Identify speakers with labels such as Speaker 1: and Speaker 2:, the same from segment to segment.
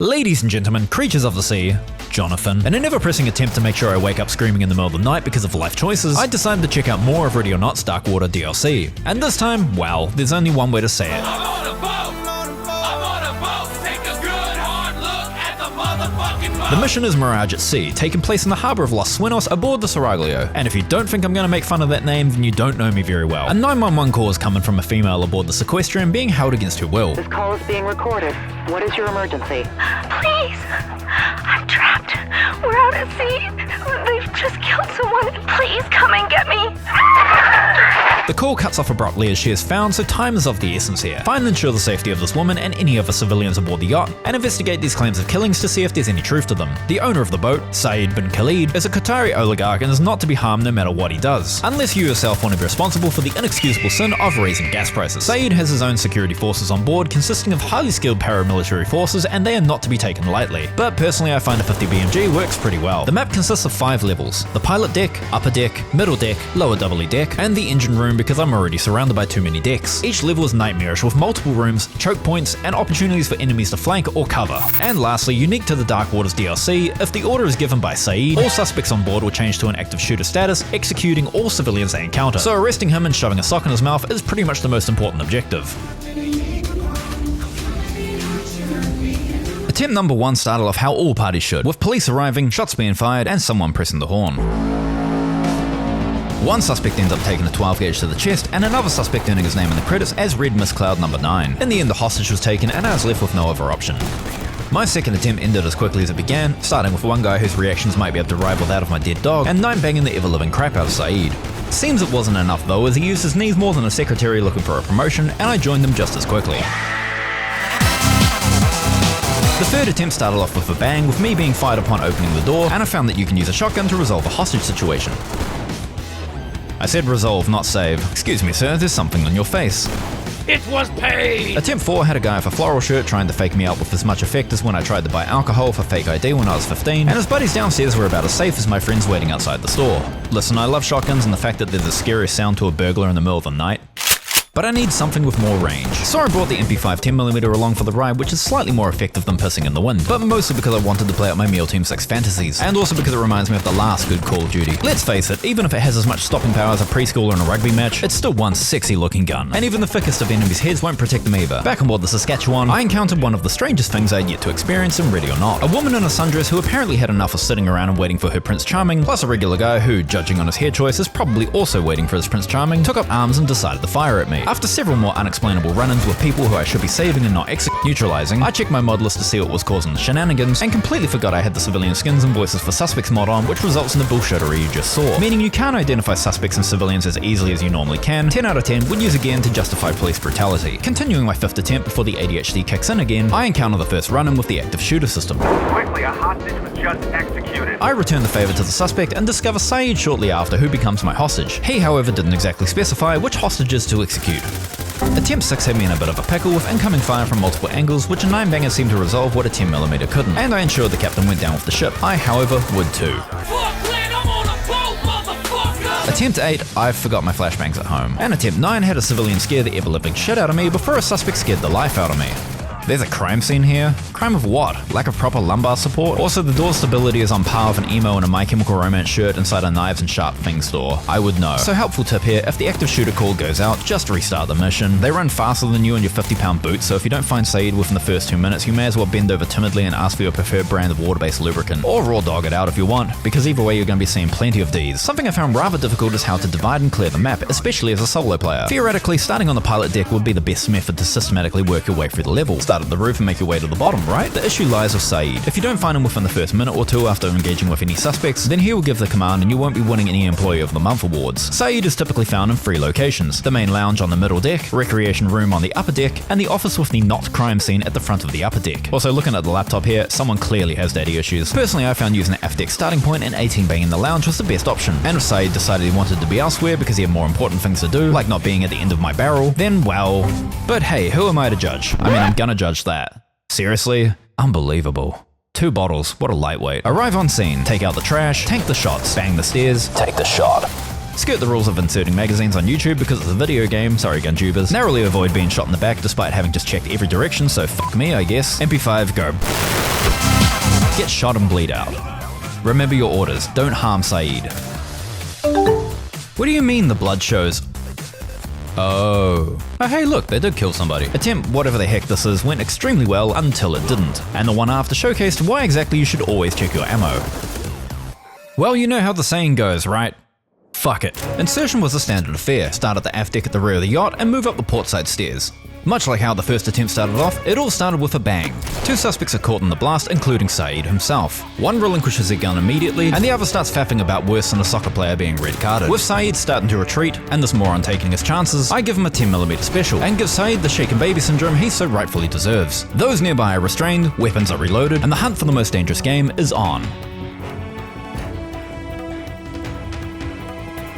Speaker 1: Ladies and gentlemen, creatures of the sea, Jonathan. In an ever-pressing attempt to make sure I wake up screaming in the middle of the night because of life choices, I decided to check out more of Ready or Not's Dark Water DLC. And this time, well, there's only one way to say it.
Speaker 2: I'm on a boat! I'm on a boat! Take a good hard look at the motherfucking boat!
Speaker 1: The mission is Mirage at sea, taking place in the harbour of Los Sueños aboard the Seraglio. And if you don't think I'm going to make fun of that name, then you don't know me very well. A 911 call is coming from a female aboard the Sequestrian being held against her will.
Speaker 3: This call is being recorded. What is your emergency?
Speaker 4: Please! I'm trapped. We're out at sea. They've just killed someone. Please come and get me.
Speaker 1: The call cuts off abruptly as she is found, so time is of the essence here. Find and ensure the safety of this woman and any other civilians aboard the yacht, and investigate these claims of killings to see if there's any truth to them. The owner of the boat, Saeed bin Khalid, is a Qatari oligarch and is not to be harmed no matter what he does, unless you yourself want to be responsible for the inexcusable sin of raising gas prices. Saeed has his own security forces on board consisting of highly skilled paramilitary forces, and they are not to be taken lightly. But personally I find a 50 BMG works pretty well. The map consists of 5 levels: the pilot deck, upper deck, middle deck, lower doubly deck, and the engine room because I'm already surrounded by too many decks. Each level is nightmarish with multiple rooms, choke points, and opportunities for enemies to flank or cover. And lastly, unique to the Dark Waters DLC, if the order is given by Saeed, all suspects on board will change to an active shooter status, executing all civilians they encounter. So arresting him and shoving a sock in his mouth is pretty much the most important objective. Attempt number 1 started off how all parties should, with police arriving, shots being fired, and someone pressing the horn. One suspect ends up taking a 12 gauge to the chest, and another suspect earning his name in the credits as Red Mist Cloud number 9. In the end, the hostage was taken, and I was left with no other option. My second attempt ended as quickly as it began, starting with one guy whose reactions might be able to rival that of my dead dog, and 9 banging the ever-living crap out of Saeed. Seems it wasn't enough though, as he used his knees more than a secretary looking for a promotion, and I joined them just as quickly. The third attempt started off with a bang, with me being fired upon opening the door, and I found that you can use a shotgun to resolve a hostage situation. I said resolve, not save. Excuse me sir, there's something on your face.
Speaker 2: It was paid!
Speaker 1: Attempt 4 had a guy with a floral shirt trying to fake me out with as much effect as when I tried to buy alcohol for fake ID when I was 15, and his buddies downstairs were about as safe as my friends waiting outside the store. Listen, I love shotguns and the fact that there's a scary sound to a burglar in the middle of the night, but I need something with more range. So I brought the MP5 10mm along for the ride, which is slightly more effective than pissing in the wind, but mostly because I wanted to play out my Meal Team 6 fantasies, and also because it reminds me of the last good Call of Duty. Let's face it, even if it has as much stopping power as a preschooler in a rugby match, it's still one sexy looking gun, and even the thickest of enemies' heads won't protect them either. Back on board the Saskatchewan, I encountered one of the strangest things I'd yet to experience in Ready or Not. A woman in a sundress who apparently had enough of sitting around and waiting for her Prince Charming, plus a regular guy who, judging on his hair choice, is probably also waiting for his Prince Charming, took up arms and decided to fire at me. After several more unexplainable run-ins with people who I should be saving and not neutralizing, I checked my mod list to see what was causing the shenanigans, and completely forgot I had the civilian skins and voices for suspects mod on, which results in the bullshittery you just saw. Meaning you can't identify suspects and civilians as easily as you normally can. 10 out of 10 would use again to justify police brutality. Continuing my 5th attempt before the ADHD kicks in again, I encounter the first run-in with the active shooter system.
Speaker 5: Quickly, a hostage was just executed.
Speaker 1: I return the favor to the suspect and discover Saeed shortly after, who becomes my hostage. He, however, didn't exactly specify which hostages to execute. Attempt 6 had me in a bit of a pickle with incoming fire from multiple angles, which a 9-banger seemed to resolve what a 10mm couldn't, and I ensured the captain went down with the ship. I, however, would too.
Speaker 2: Fuckland, I'm on a boat, motherfucker!
Speaker 1: Attempt 8, I forgot my flashbangs at home, and attempt 9 had a civilian scare the ever-living shit out of me before a suspect scared the life out of me. There's a crime scene here? Crime of what? Lack of proper lumbar support? Also, the door stability is on par with an emo in a My Chemical Romance shirt inside a knives and sharp things store. I would know. So helpful tip here, if the active shooter call goes out, just restart the mission. They run faster than you in your 50-pound boots, so if you don't find Saeed within the first 2 minutes, you may as well bend over timidly and ask for your preferred brand of water-based lubricant. Or raw dog it out if you want, because either way you're going to be seeing plenty of these. Something I found rather difficult is how to divide and clear the map, especially as a solo player. Theoretically, starting on the pilot deck would be the best method to systematically work your way through the level. Start at the roof and make your way to the bottom, right? The issue lies with Saeed. If you don't find him within the first minute or two after engaging with any suspects, then he will give the command and you won't be winning any Employee of the Month awards. Saeed is typically found in 3 locations: the main lounge on the middle deck, recreation room on the upper deck, and the office with the not crime scene at the front of the upper deck. Also, looking at the laptop here, someone clearly has daddy issues. Personally, I found using an F-deck starting point and 18 bang in the lounge was the best option, and if Saeed decided he wanted to be elsewhere because he had more important things to do, like not being at the end of my barrel, then well. But hey, who am I to judge? I mean, I'm gonna judge that. Seriously? Unbelievable. 2 bottles, what a lightweight. Arrive on scene, take out the trash, tank the shots, bang the stairs, take the shot. Skirt the rules of inserting magazines on YouTube because it's a video game, sorry Guntubers. Narrowly avoid being shot in the back despite having just checked every direction, so fuck me I guess. MP5, go. Get shot and bleed out. Remember your orders, don't harm Saeed. What do you mean the blood shows? Oh, hey look, they did kill somebody. Attempt whatever the heck this is went extremely well until it didn't, and the one after showcased why exactly you should always check your ammo. Well, you know how the saying goes, right? Fuck it. Insertion was a standard affair. Start at the aft deck at the rear of the yacht and move up the portside stairs. Much like how the first attempt started off, it all started with a bang. Two suspects are caught in the blast, including Saeed himself. One relinquishes their gun immediately, and the other starts faffing about worse than a soccer player being red carded. With Saeed starting to retreat, and this moron taking his chances, I give him a 10mm special, and give Saeed the shaken baby syndrome he so rightfully deserves. Those nearby are restrained, weapons are reloaded, and the hunt for the most dangerous game is on.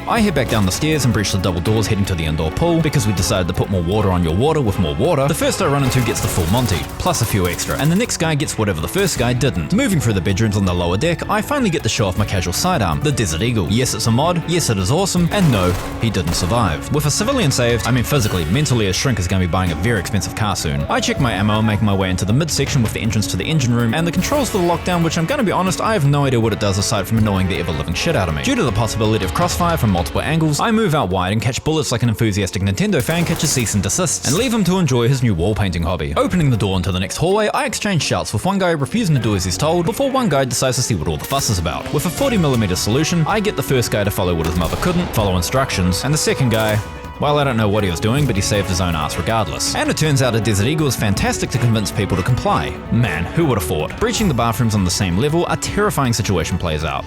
Speaker 1: I head back down the stairs and breach the double doors heading to the indoor pool because we decided to put more water on your water with more water. The first I run into gets the full Monty, plus a few extra, and the next guy gets whatever the first guy didn't. Moving through the bedrooms on the lower deck, I finally get to show off my casual sidearm, the Desert Eagle. Yes, it's a mod, yes it is awesome, and no, he didn't survive. With a civilian saved, I mean physically, mentally a shrink is going to be buying a very expensive car soon. I check my ammo and make my way into the midsection with the entrance to the engine room and the controls for the lockdown, which I'm going to be honest, I have no idea what it does aside from annoying the ever-living shit out of me. Due to the possibility of crossfire from multiple angles, I move out wide and catch bullets like an enthusiastic Nintendo fan catches cease and desist, and leave him to enjoy his new wall painting hobby. Opening the door into the next hallway, I exchange shouts with one guy refusing to do as he's told, before one guy decides to see what all the fuss is about. With a 40mm solution, I get the first guy to follow what his mother couldn't, follow instructions, and the second guy, well, I don't know what he was doing, but he saved his own ass regardless. And it turns out a Desert Eagle is fantastic to convince people to comply. Man, who would have thought? Breaching the bathrooms on the same level, a terrifying situation plays out.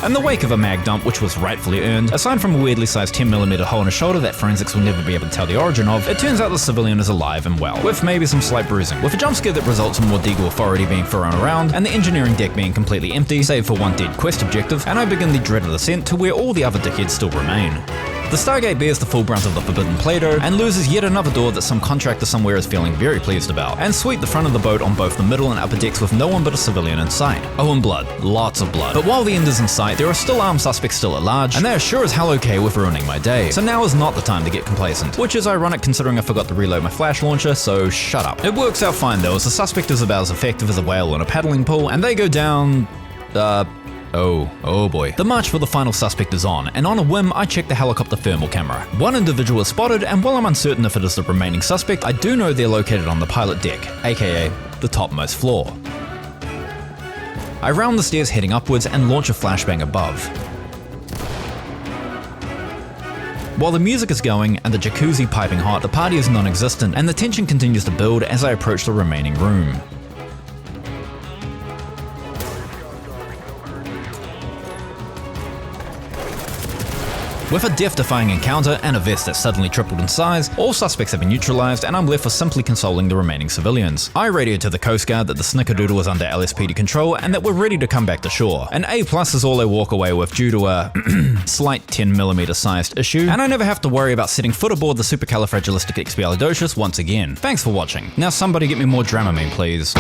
Speaker 1: In the wake of a mag dump, which was rightfully earned, aside from a weirdly sized 10mm hole in his shoulder that forensics will never be able to tell the origin of, it turns out the civilian is alive and well, with maybe some slight bruising. With a jump scare that results in more Deagle authority being thrown around, and the engineering deck being completely empty, save for one dead quest objective, and I begin the dreaded ascent to where all the other dickheads still remain. The Stargate bears the full brunt of the forbidden Play-Doh, and loses yet another door that some contractor somewhere is feeling very pleased about, and sweep the front of the boat on both the middle and upper decks with no one but a civilian in sight. Oh, and blood. Lots of blood. But while the end is in sight, there are still armed suspects still at large, and they are sure as hell okay with ruining my day. So now is not the time to get complacent, which is ironic considering I forgot to reload my flash launcher, so shut up. It works out fine though, as the suspect is about as effective as a whale in a paddling pool, and they go down... Oh boy. The march for the final suspect is on, and on a whim, I check the helicopter thermal camera. One individual is spotted, and while I'm uncertain if it is the remaining suspect, I do know they're located on the pilot deck, aka the topmost floor. I round the stairs heading upwards and launch a flashbang above. While the music is going and the jacuzzi piping hot, the party is non-existent, and the tension continues to build as I approach the remaining room. With a death-defying encounter and a vest that suddenly tripled in size, all suspects have been neutralized and I'm left with simply consoling the remaining civilians. I radioed to the Coast Guard that the Snickerdoodle was under LSPD control and that we're ready to come back to shore. An A+ is all I walk away with due to a slight 10mm sized issue, and I never have to worry about setting foot aboard the supercalifragilisticexpialidocious once again. Thanks for watching. Now somebody get me more Dramamine, please.